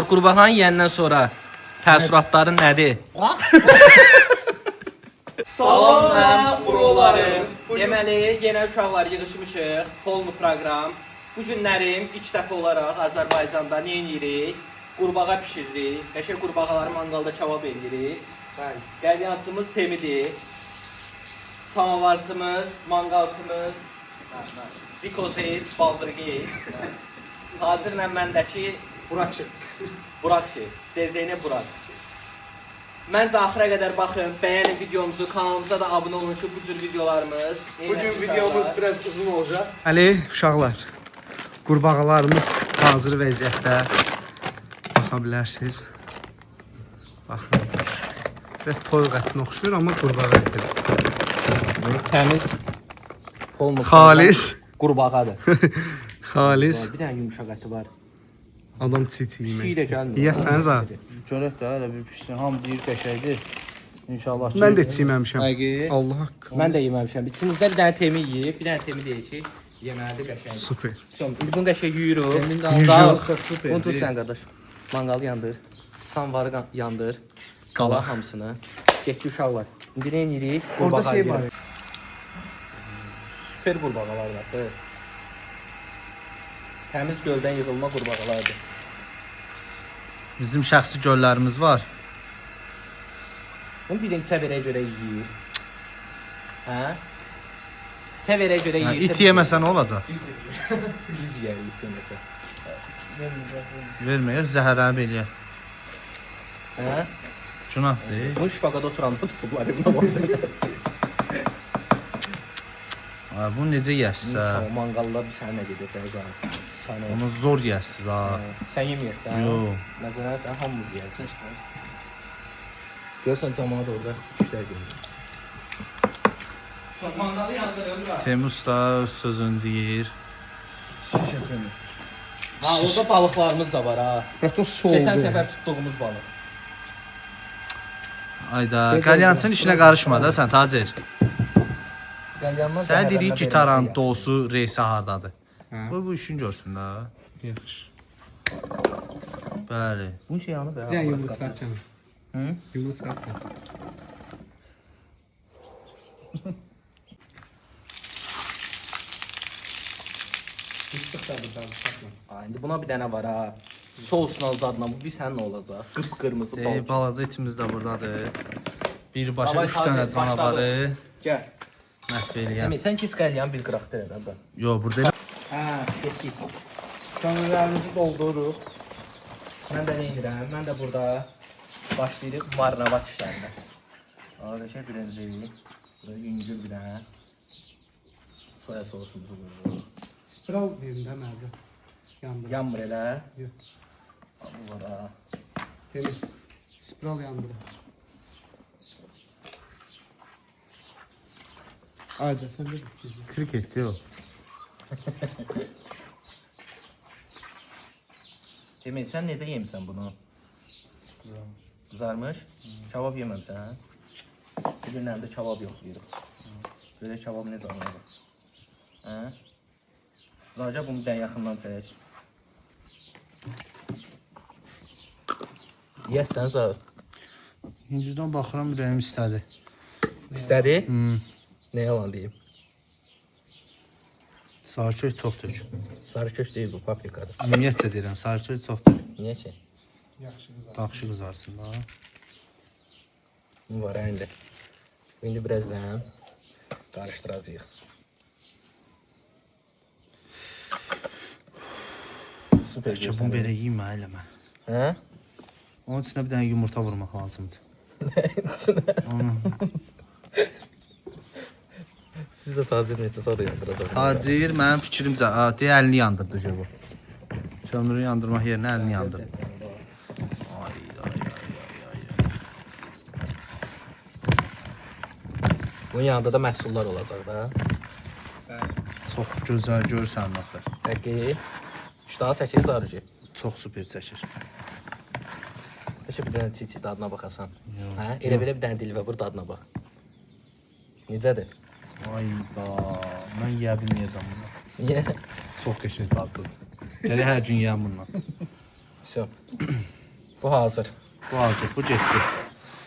Qurbağa yeyəndən sonra təəssüratların nədir? Salam mən brolarım. Deməli, yenə uşaqlar yığışmışıq. Polnu proqram. Bu günlərim ilk dəfə olaraq Azərbaycanda nə edirik? Qurbağa pişiririk. Qəşəng qurbağaları manqalda kebab edirik. Qəlyançımız Temidir. Samavarçımız, manqalçımız, Zikozeyz, Baldırgeyz. Hazırla məndəki Burakçı. Zeynep Burak. Məncə axıra qədər baxın, bəyənin videomuzu, kanalımıza da abunə olun ki, bu cür videolarımız. Bugün videomuz biraz uzun olacaq. Əli, uşaqlar, qurbağalarımız hazır vəziyyətdə. Baxa bilərsiniz. Baxın. Biraz toyuq ətinə oxşuyur, amma qurbağa ətidir. Təmiz, Xalis. Qurbağadır. Xalis. Bir dənə yumuşaq əti var. Adam çiti yemək Suyu da gəlmir. Yiyəsəniz ha? Görək də hələ bir pişsin. Hamı deyir qəşəkdir. İnşallah ki. Mən də heç yeməmişəm. Həqiqi. Allah haqqı. Mən də yeməmişəm. İçinizdə bir dənə temi yeyib, bir dənə temi deyir ki, yeməlidir qəşəng. Super. İndi bunu qəşəng yuyuruq. Çox super. Bunu tut sən qardaş. Manqalı yandır. Samvarı yandır. Qala hamısını. Getdi uşaqlar. İndi nə edirik? Orada şey var. Süper qurbağalar var. Təmiz göldən yığılma qurbağalardır. Bizim şəxsi göllərimiz var. Bunu bir tə verəyə görə yeyir. Hə? Tə verəyə görə yeyir. İt yeməsə nə olacaq? Biz yeyərik it yeməsə. Verməyək, zəhərlənib eləyək. Hə? Günah deyil. Bu şifaqada oturanda tutublar evimdə var. Bu necə yersə? Manqalda bir sənə gedəcəyiz ha. Onu zor yersiz ha. Sən yeməyəsən? Yox. Məsələn, sən hamımız yeyəcək işte. Görsən cəmaat orada işlər görür. Manqalı yandırım var. Temus da öz sözünü deyir. Şiş yapıyorum. Ha, orada balıqlarımız da var ha. Proto soğudu. Keçən səfər tutduğumuz balıq. Ayda, qalyansın işinə qarışma da sən Tacir. Qəlyandan Sən deyirik gitaranın dosu reysi hardadır. Bu işin görsün da. Yaxşı. Bəli. Bu şey yanı belə. Yəni yumruq açan. Hı? Yumruq açan. İndi buna bir dənə var ha. Sousla zadla bu bir sənin olacaq. Qıpqırmızı balıq. Balaca etimiz də buradadır. Birbaşa Davay, 3 dənə Tacir, canavarı Gəl. məhv eləyən. Əmi, sən kes qəlyan bir qıraqdır da. Yox, burada Hə, getdik. Kanallarımızı doldururuq. Mən də nə edirəm? Mən də burada başlayırıq marinavat işlərinə. Arkadaşlar birinci, burada yüngül bir dənə soya sosumuzu qoyuruq. spiral verin də mənə. Yandır. Yanmır elə. Yox. Bu var ha. Temiz. Spiral yandır. Ayda sən də kriketdir o. Demək, sən necə yemisən bunu? Güzelmiş. Qızarmış? Kebab yeməmsən, hə? Bu günlərdə kebab yoxlayırıq. Böyle kebab necə olacaq? Hə? Zaca bunu dən yaxından çək. Yəsən sağ. İncidən baxıram ürəyim istədi. İstədi? Hmm. Nə yalan deyim? Sarıçöy çox dök. Sarı köş deyil bu, paprikadır. Ümumiyyətcə deyirəm, sarıçöy çox dök. Niyə ki? Yaxşı güzel. Daxşı qızarsın da. Bu var indi. İndi birazdan qarışdıracağıq. Süper Bəlkə bunu belə yeyim eləmə. Hə? Onun içinə bir dənə yumurta vurmaq lazımdır. Siz də tazir neçə saat yandıracaqsınız? Tacir, mənim fikrimcə, deyə əlini yandırdı bu. Kömürü yandırmaq yerinə əlini yandırdı. Bunun yanında da məhsullar olacaq da. Çox gözəl görsən axı. Həqiqi. İştaha çəkir sadəcə. Çox super çəkir. Peki bir dənə çiçi dadına baxasan. Hə? Elə belə bir dənə dilvə vur dadına bax. Necədir? Ayda, mən yeyə bilməyəcəm bunu. Niyə? Çox qəşəng dadlıdır. Gələ hər gün yeyəm bundan. Всё. Bu hazır. Bu hazır, bu getdi.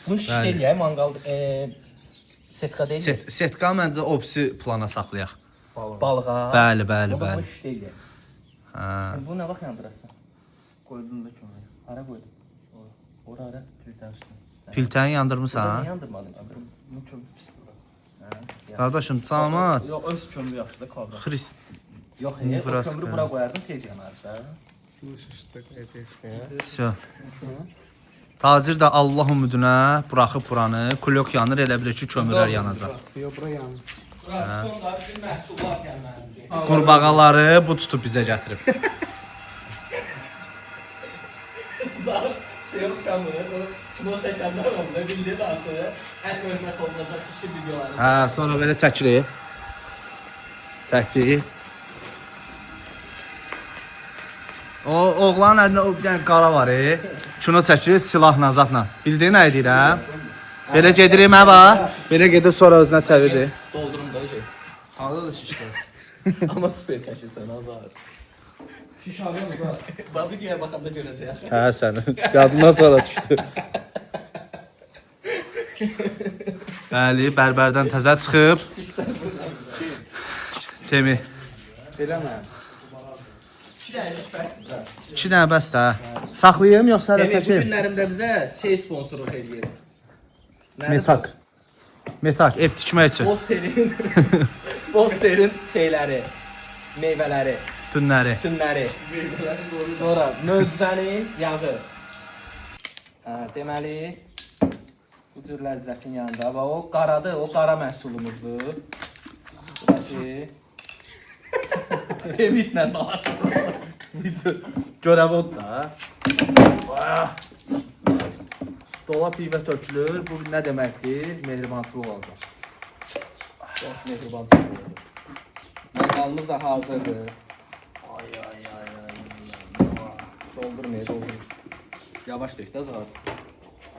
Bu şiş deyil ya, mangal setka deyil. Setka məncə opsi plana saxlayaq. Balığa. Bəli, bəli, Bu bəli. şiş deyil ya. Hə. Bu nə vaxt yandırırsan? Qoydun da köməyə. Hara qoydun? Ora hara? Piltənin üstünə. Piltəni Niyə yandırmısan? yandırmadın? Bu kömür pis. Qardaşım, camat. Yox, öz kömürü yaxşıdır, kabra. Xrist. Yox, o Biraz kömürü bura qoyardın, tez yanar da. Всё. Tacir də Allah ümidinə buraxıb buranı, kulyok yanır, elə bilir ki, kömürlər yanacaq. Yox, bura yanır. Sonra bizim məhsullar gəlməlidir. Qurbağaları bu tutub bizə gətirib. Şey oxşamır, o kino çəkənlər oldu, bildi daha sonra ən hörmət olunacaq kişi videoları. Hə, sonra belə çəkirik. Çəkdik. O oğlanın əlində o bir dənə qara var, kino çəkirik silahla, zatla. Bildiyin nə edirəm? Belə gedirik, mə var. Belə gedir, sonra özünə çevirir. Doldurum da şey. Ağda da şişdi. Amma super çəkirsən, azar. Şiş alırız ha. Bax videoya baxanda görəcəyik. Hə, sənin. Yadından sonra düşdü. Bəli, bərbərdən təzə çıxıb. Temi. Eləmə. 2 dənə bəs də. Saxlayım yoxsa hələ Bu çəkim? günlərimdə bizə şey sponsorluq eləyir. Metak. Metak, ev tikmək üçün. Bosterin şeyləri, meyvələri, Tünləri. tünləri. Sonra möcüzənin yağı. Hə, deməli bu cür ləzzətin yanında və o qaradır, o qara məhsulumuzdur. Buradakı Emitlə dalar. Görəv odur da. Stola pivə tökülür. Bu nə deməkdir? Mehribançılıq olacaq. Çox mehribançılıq olacaq. Mangalımız da hazırdır. Ay. Doldurmayın, doldurmayın. Yavaş dök də zat.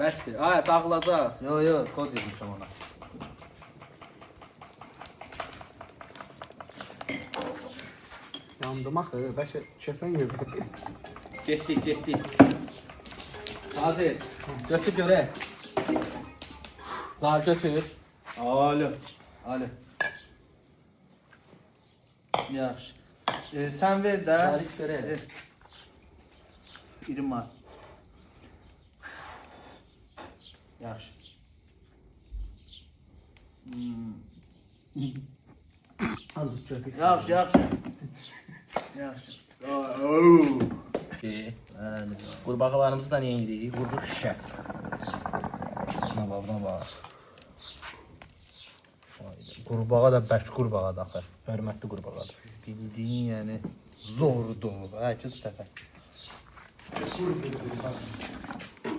Bəsdir. Ay, dağılacaq. Yo, kod yazmışam ona. Yandım axı, bəlkə düşəsən gibi. Getdik. Hazır. Götür görək. Zar götür. Alo. Yaxşı. Sən ver də. Tarif görək. 20 var. Yaxşı. Az çöpük. Yaxşı. Qurbağalarımızı da niyə indirik? Vurduq şişə. Buna bax. Qurbağa da bərk qurbağadır axı. Hörmətli qurbağadır. Bildiyin yəni zordur. Bəlkə də təfək.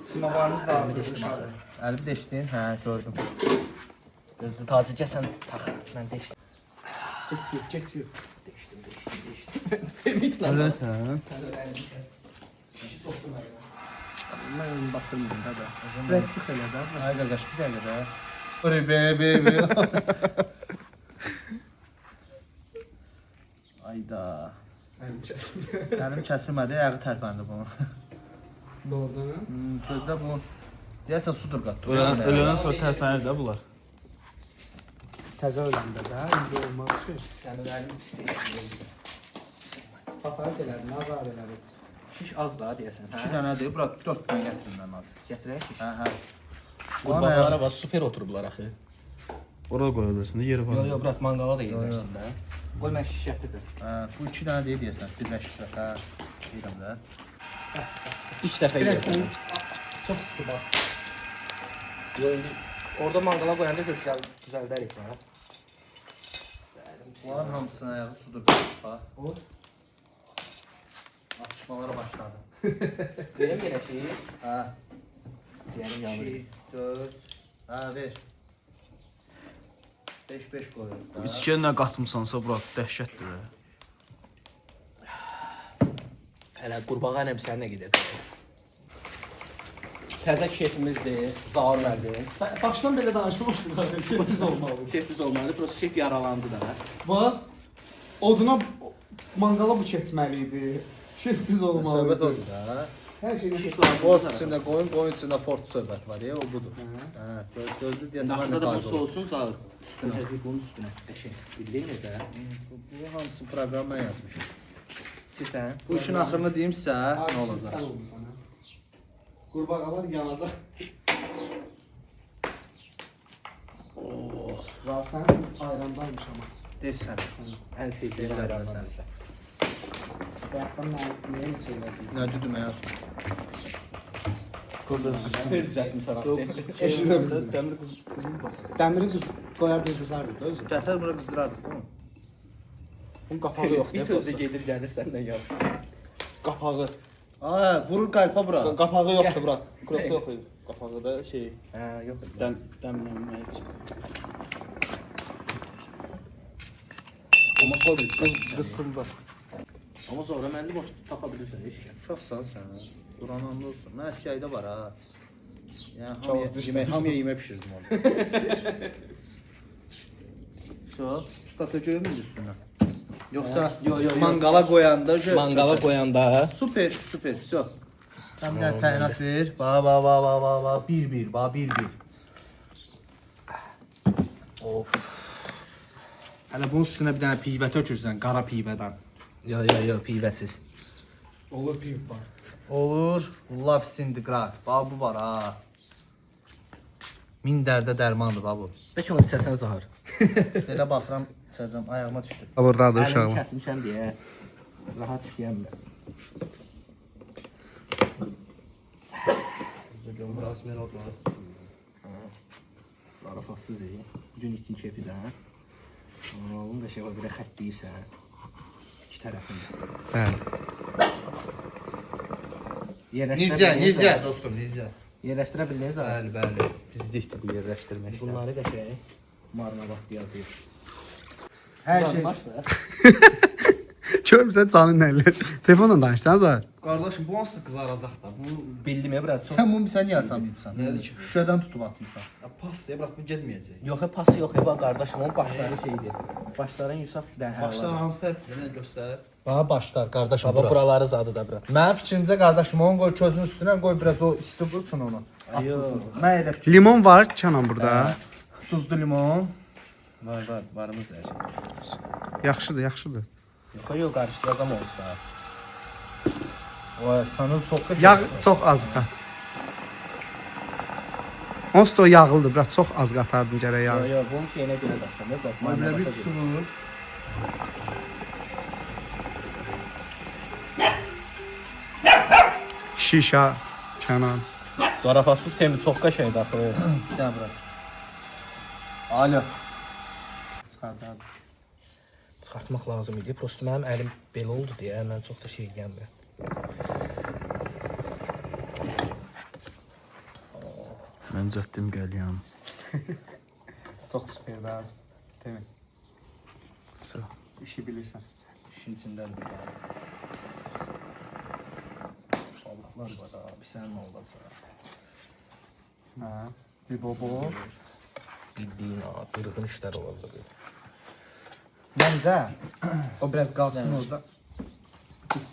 Sınavlarımız da hazırdır. Əlbi deşdin? Hə, gördüm. Qızı tacı gəsən tax. Mən deşdim. Çək. Demitlə. Eləsən? Mən baxırım da. Biraz sıx elə də. Ay qardaş, bir dəqiqə də. Be. Ayda. Mənim kəsilmədi, ayağı tərpəndi bunu. Doğrudan ha? Gözdə bu deyəsən sudur qatdı. Ölənə sonra tərpənir də bunlar. Təzə öləndə də indi olmaz ki. Sənin əlini pis deyil. Fatalit elədin, azad elədin. Şiş az da deyəsən. 2 dənədir, bura 4 dənə gətirin mən az. Gətirək şiş. Hə. Qurbağalara bax, super oturublar axı. Orada qoya bilərsən də, yeri var. Yox, bırak manqala da yedirsin də. Qoy mən şiş gətirdim. Hə, bu 2 dənə deyirsən, birləşdirək. Hə. Deyirəm də. İlk dəfə yedirdim. Çox sıxı bax. Orada manqala qoyanda gözəldərik ha. Bunların hamısının ayağı sudur qatdı. O. Atışmalara başladı. Verim yerə ki, Hə. deyərim yanır. 2, 4. Hə, ver. 5 qoyuruq da. İçkiyə nə qatmısansa bura dəhşətdir. Hələ qurbağa ilə sənə gedəcək. Təzə şefimizdir, Zaur müəllim. Başdan belə danışmamışdıq abi. Şefsiz olmalı. Şefimiz olmalı, prosta şef yaralandı da. Bax, oduna manqala bu keçməli idi. Şefsiz olmalı. Söhbət oldu da. Hər şey Ford içində qoyun, qoyun içində Ford söhbət var ya, o budur. Gözlü deyəsən mən Naxırda də da bu qayıdım. soğusun sağ. Üstünə bunun üstünə. Qəşəng. Bildin necə? Bu hamısı proqram mən yazmışam. Sizsən? Bu işin axırını deyim sizə, nə olacaq? Sən olmusan, hə? Qurbağalar yanacaq. Rauf, sən ayrandaymış ama. Desən. Ən sevdiyim ayranlardan. Bayaqdan nəyə şeylər deyir? Nə dedim ya? Süper düzəltmişsən artıq. Eşidirəm. Dəmir qız mı bax? Dəmiri qız qoyardı, qızardı da özü. Gətir bura qızdırardıq, değil mi? Bunun qapağı yoxdur. Bir sözü gedir gəlir səndən yap. Qapağı. Aa, vurur qalpa bura. Qapağı yoxdur bura. Qropda yox idi. Qapağı da şey, Hə, yox idi. dəmlənmə üçün. Amma sonra Qısıldı. Amma sonra məndə boş taxa bilirsən heç şey. uşaqsan sən. Duran anda olsun. Mən əskəydə var ha. Yəni Çox hamıya yemək pişirdim onu. Usta tökülür mü üstünə? Yoxsa mangala qoyanda Manqala qoyanda Super, super. Все. Tam bir təyinat ver. Ba. 1-1, ba 1-1. Of. Hələ bunun üstünə bir dənə pivə tökürsən, qara pivədən. Yo, pivəsiz. Olur piv var. Olur. Love Syndigrad. Ba bu var ha. Min dərdə dərmandır ba bu. Bəlkə onu içəsən zahar. Belə baxıram, səcəm ayağıma düşdü. Burdadır Əlimi uşağım. kəsmişəm deyə rahat işləyəmlər. Biraz merod var. Zarafatsız iyi. Gün itin kefi də. Bunu da şey var, bir də xət deyirsən. İki tərəfində. Bəli. Nizə dostum, nizə. Yerləşdirə bildiniz ha? Bəli. Bizdikdir bu yerləşdirmək. Bunları da şey, marına vaxt yazıyor. Hər şey. Uzanmaşdır. Görmüsən canın nəllər. Telefonla danışsan Zahir. Qardaşım bu hansı qızaracaq da? Bu Bildim ya, biraz çox. sən bunu sən niyə açamıyıbsan? Nədir ki? Şüşədən tutub açmısan. Pas deyə bırak bu gəlməyəcək. Yox, pası yox, bak qardaşım, onun başları şeydir. Başların Yusuf bir dənə Başda hansı tərəfdən göstər. Bax başlar qardaşım Baba bura. buraları zadı da bura. Mənim fikrimcə qardaşım onu qoy közün üstünə, qoy biraz o isti vursun onu. Açılsın. Mən elə fikir. Limon var Kənan burada. Tuzlu limon. Var, varımız da şey. Yaxşıdır, yaxşıdır. Yox, qarışdıracam olsa. Vay, sənin soxqa. Yağ çox az qat. Onsuz da o yağlıdır, biraz çox az qatardım gərək yağı. Yox, bunun şeyinə görə baxsam, yox, bak. Belə bir sulu. Şişa, Kənan. Zarafatsız temi çox qəşəngdir axı. Sən bura. Alo. Çıxardım. Çıxartmaq lazım idi. Prosto mənim əlim belə oldu deyə mən çox da şey gəlmir. Mən cətdim gəliyəm. Çox süperdir. Demək. Sağ. İşi bilirsən. İşin içindədir. Balıqlar var ha, bir sən nə olacaq? Hə. Cibobo. Bildiyin ha, qırğın işlər olacaq. Məncə o biraz qalsın orada. Biz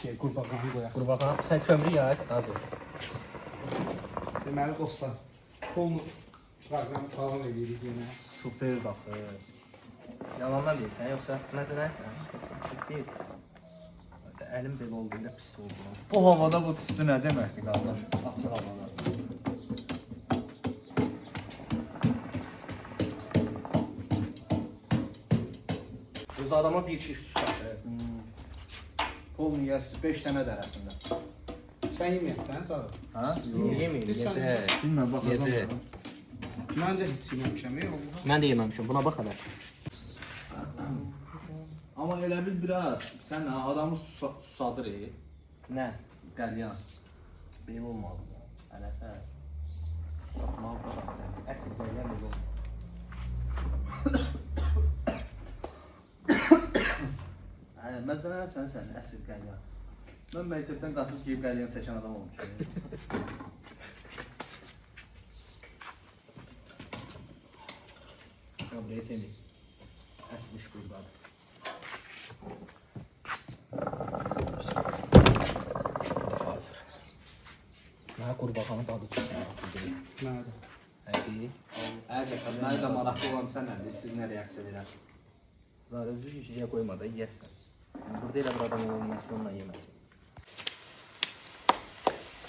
şey qurbağanı qoyaq. Qurbağam, sən kömrü yağ, azır. Deməli dostlar, pul proqram falan edirik yenə. Super baxı. Yalandan deyirsən, yoxsa məzələnsən? Ciddi. Əlim belə oldu, elə pis oldu. Bu havada bu tüstü nə deməkdir qardaş? Açıq havada. Öz adama bir şiş tutası. Pol yiyərsiz 5 dənə dərəsində. Sən yeməyəsən sağ ol. Ha? Yemeyin, yiyəcək. Bilməm baxacağam. Yiyəcək. Mən də heç yeməmişəm. Mən də yeməmişəm, buna bax hələ. Amma elə bil biraz sən adamı susadır. Nə? Qəlyan. Belə olmalı. Hələ hə. Satmalı başa. Əsl deyilən belə olmalı. Məsələn sən əsl qəlyan. Mən məktəbdən qaçıb geyib qəlyan çəkən adam olmuşam. Buraya temiz. Əsl iş buradadır. Bu da hazır. Mənə qurbağanın dadı çox maraqlıdır. Nədir? Həqiqi. Həqiqətən mənə də maraqlı olan sən nədir? Siz nə reaksiya edərsiniz? Zarızı şişəyə qoyma da yeyəsən. Burada elə bir adam olması onunla yeməsin.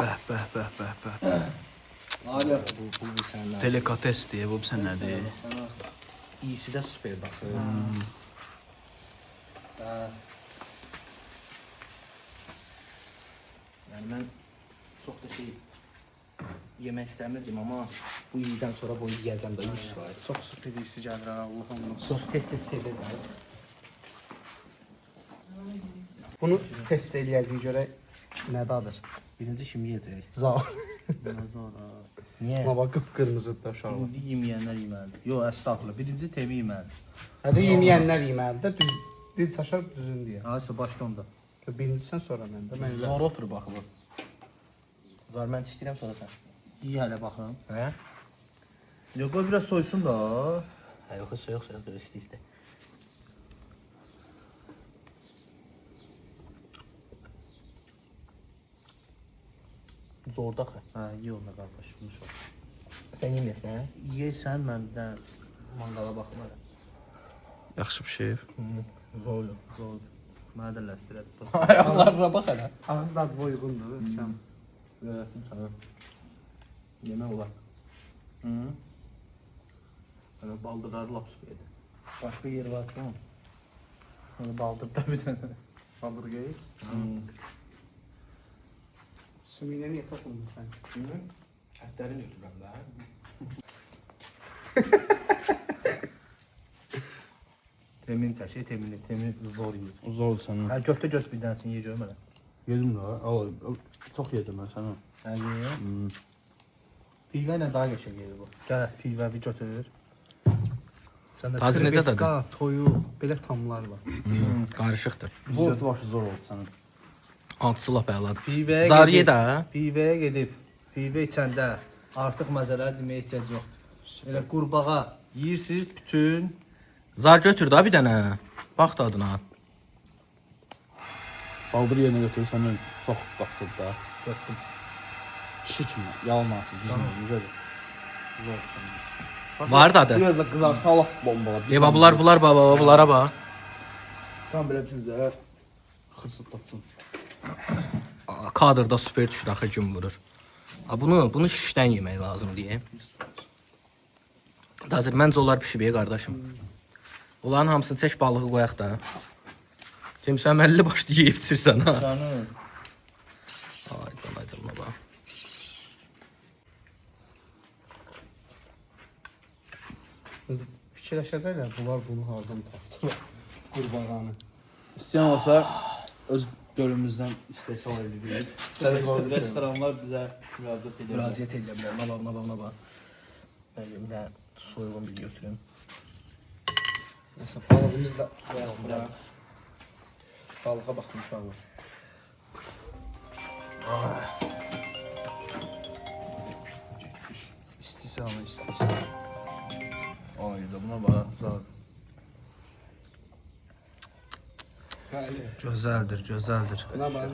Bəh, bəh, bəh, bəh, bəh. Abi bu səndən. Delikates deyə bu sən nədir? İyisi də super baxır. Yəni mən çox da şey yemək istəmirdim, amma bu iyidən sonra bunu yeyəcəm də 100%. Çox super hissi gəlir Allah'ım. Sos tez-tez tez-tez. Bunu test eləyəcəyik görək nə dadır. Birinci kim yeyəcək? Zal. Niyə? Buna bax qıpqırmızıdır da uşaqlar. Birinci yeməyənlər yeməlidir. Yox, əstəğfurullah. Birinci temi yeməlidir. Hədə yeməyənlər yeməlidir də düz dil çaşar düzün deyə. Haysə başda onda. Birincisən sonra məndə. Mən elə. Zor otur baxılır. Zar mən işləyirəm sonra sən. İyi hələ baxın. Hə? Yox, qoy biraz soysun da. Hə, yoxsa yox, istə. Zorda axı. Hə, iyi onda qardaş. Bunu sor. Sən yeməyəsən? Yeysən mən bir də mangala baxmaram. Yaxşı bir şey. Zordur, zordur. Mənə də ləstirədir. Ayaqlarına bax hələ. Ağız dadı uyğundur. Şam. Öyrətdim sana. Yemək olar. Hələ baldırları lap süpəydi. Başqa yer var ki, onun. Hələ baldırda bir dənə. Hamburgeris. Sümüyünə niyə toxunmursan? Kətlərini götürürəm də. Temin çəkir, temin zor yeyir. Zor sənin. Hə, götür bir dənəsini yeyə görmərəm. Yedim də. Çox yedim mən sənə. Həli. Pivə ilə daha qəşəng yedir bu. Gəl, pivə bir götür. Sən də Tazı necə dadı? Krevetka, toyuq, belə tamlar var. Qarışıqdır. İzzət başı zor oldu sənin. Altısı lap əladır. pivəyə Zar ye gedib, də. pivəyə gedib, pivə içəndə artıq məzələr deməyə ehtiyac yoxdur. Elə qurbağa yeyirsiniz bütün. Zar götür da bir dənə. Bax dadına. Baldır yerinə götürür sənin çox qatdı da. Götür. Kişi kimi yalmasın. Güzel. Zor. Var dadı. Biraz da qızarsa Allah bombala. Eva bunlar baba, bunlara bax. Sən belə bir də xırsız tatsın. Kadrda super düşür axı gün vurur. Bunu şişdən yemək lazım deyə. Hazır məncə onlar pişibəyə qardaşım. Onların hamısını çək balığı qoyaq da. Kim sən məlli başlı yeyib içirsən ha. Sənin. Ay canım baba. Fikirləşəcəklər, bunlar bunu hardan tapdılar? Qurbağanı. İstəyən olsa öz gölümüzdən istehsal edirik. Restoranlar bizə müraciət edir. Müraciət edə bilər. Nə bax. Mən bir də soyuğun bir götürüm. Nəsə balığımız da qoyalım bura. Balığa baxın uşaqlar. İstisi ama istisi. Ay da buna bax. Zor. Bəli. Gözəldir. Buna bax.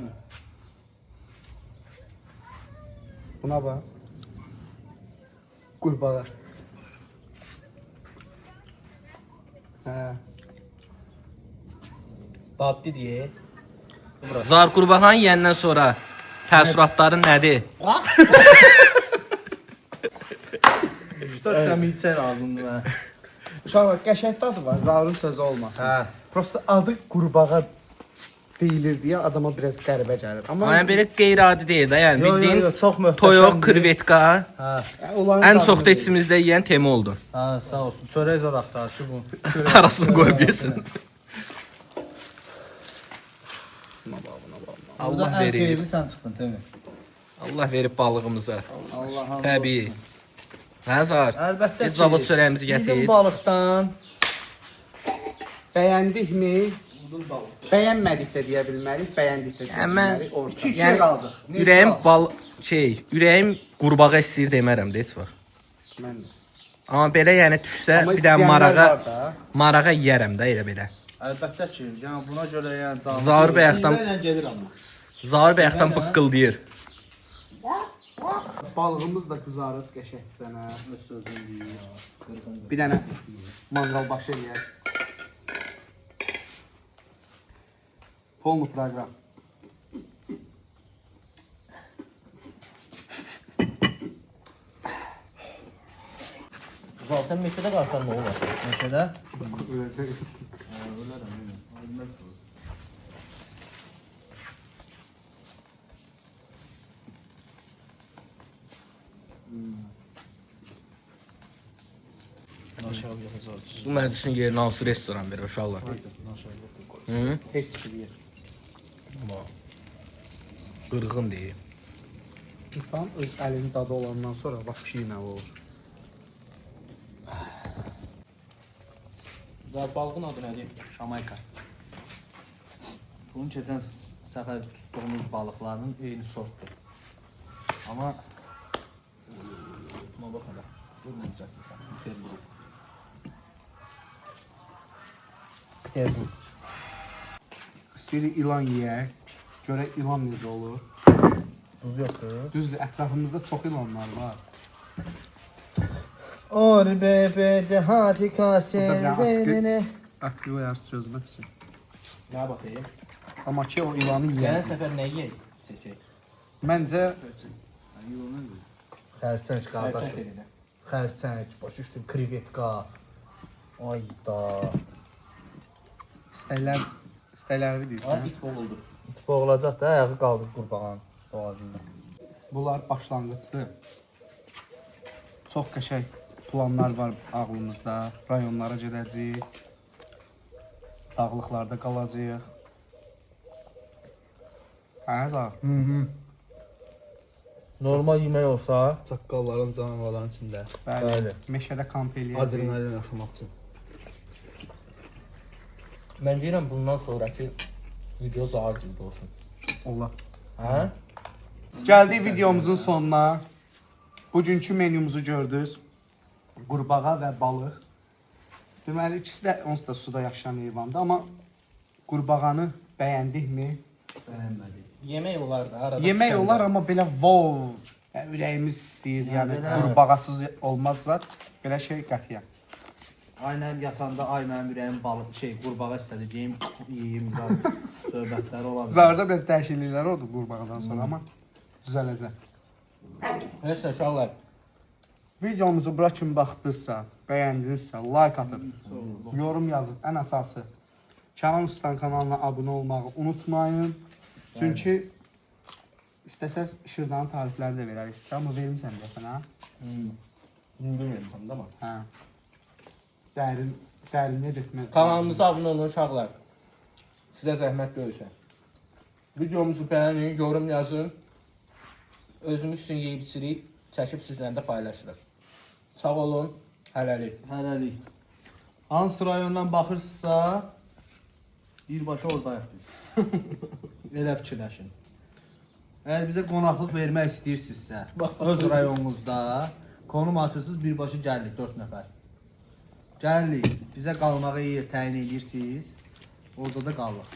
Buna bax. Qurbağa. Hə. Dadlı deyə. Zar qurbağanı yeyəndən sonra təəssüratların nədir? 4 dəmir içər ağzımda mən. Uşaqlar qəşəng dadı var, Zarın sözü olmasın. Hə. Prosta adı qurbağa deyilir deyə adama biraz qəribə gəlir. Amma Amma belə qeyri-adi deyil də, yəni bildiyin çox möhtəşəm. toyuq, krevetka Hə. onların ən dadını çox da deyil. içimizdə yeyən tema oldu. Hə, sağ olsun. Çörək zad axtar ki bu. Arasını qoyub yesin. Allah Allah verir. xeyirli sən çıxdın, təmi. Allah verib balığımıza. Allah'ım. Təbii. Hə Zar? Əlbəttə Biz zavod çörəyimizi Yedim gətir. balıqdan. Bəyəndikmi? Bəyənmədik də deyə bilmərik, bəyəndik də deyə Yəni mən bilmərik. Orta. yəni qaldıq. ürəyim qurbağa istəyir demərəm də heç vaxt. Mən də. Amma belə yəni düşsə Amma bir dənə istəyənlər var da. marağa yeyərəm də elə belə. Əlbəttə ki, yəni buna görə yəni canlı. Zar bayaqdan gedir amma. Zar bayaqdan bıqqıldayır. balığımız da qızarır qəşəngdən. Öz sözünü deyir. Qırğın. Bir dənə mangal başı eləyək. Polnu proqram. Zal, sən meşədə qalsan nə olar? Meşədə Öləcək. aşağı yaxacaq. Bu mənim üçün yerin hansı restoran verir uşaqlar? Hı? Heç bir yer. Qırğın deyir. İnsan öz əlinin dadı olandan sonra vapşi yeməli olur. Balığın adı nədir? Şamayka. Bunun keçən səfər tutduğumuz balıqların eyni sortdur. Amma Buna bax hələ. Vurmayacaqmışam. Tezin. İstəyirik ilan yeyək. Görək ilan necə olur. Duz yoxdur. Düzdür, ətrafımızda çox ilanlar var. Ori bebe dehati kasedene. Açıq qoyarsın sözümə sizin. Nə baxayım? Amma ki o ilanı Gələn yeyək. səfər nə yeyək? Seçək. Məncə xərçəng Xərçəng qardaş. dedi. Xərçəng, başa düşdüm, krevetka. Ayda. istəkləri Ay, deyirsən. it boğuldu. Boğulacaq da, ayağı qaldı qurbağanın boğazında. Bunlar başlanğıcdır. Çox qəşəng planlar var ağlımızda. Rayonlara gedəcəyik. Dağlıqlarda qalacağıq. Hə, Zağ? Normal yemək olsa, Çaqqalların, canavarların içində. Bəli. Meşədə kamp eləyəcəyik. Adrenalin yaşamaq üçün. Mən deyirəm bundan sonraki video zahar cübdə olsun. Olar. Hə? Gəldik videomuzun sonuna. Bugünkü menümüzü gördünüz. Qurbağa və balıq. Deməli, ikisi də onsuz da suda yaşayan heyvandır, amma qurbağanı bəyəndikmi? Bəyənmədik. Yemək olar da arada. Yemək düşəndə. olar, amma belə wow, yəni ürəyimiz istəyir, yəni qurbağasız olmaz zat. Belə şey qətiyyən. ay mənim yatanda, ay mənim ürəyim balıq, qurbağa istədi, yeyim, söhbətləri ola bilər. Zarda biraz dəyişikliklər oldu qurbağadan sonra, amma düzələcək. Neyse uşaqlar. Videomuzu bura kimi baxdınızsa, bəyəndinizsə, like atıb, yorum yazıb, ən əsası Kənan Ustan kanalına abunə olmağı unutmayın. Çünki istəsəz Şırdanın tarifləri də verərik sizə, amma vermişəm deyəsən, hə? Bilmirəm tam da amma. Hə. Dərinə getmək. Kanalımıza abunə olun uşaqlar. Sizə zəhmət görürsə. Videomuzu bəyənin, yorum yazın. Özümüz üçün yeyib içirik, çəkib sizlərlə də paylaşırıq. Sağ olun, hələlik. Hələlik. Hansı rayondan baxırsınızsa, birbaşa oradayıq biz. Elə fikirləşin. Əgər bizə qonaqlıq vermək istəyirsinizsə, öz rayonunuzda konum atırsınız, birbaşa gəlirik 4 nəfər. Gəlirik, bizə qalmağa yer təyin edirsiniz, orada da qalıq.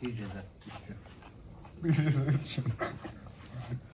Bir gecə, 3 gün.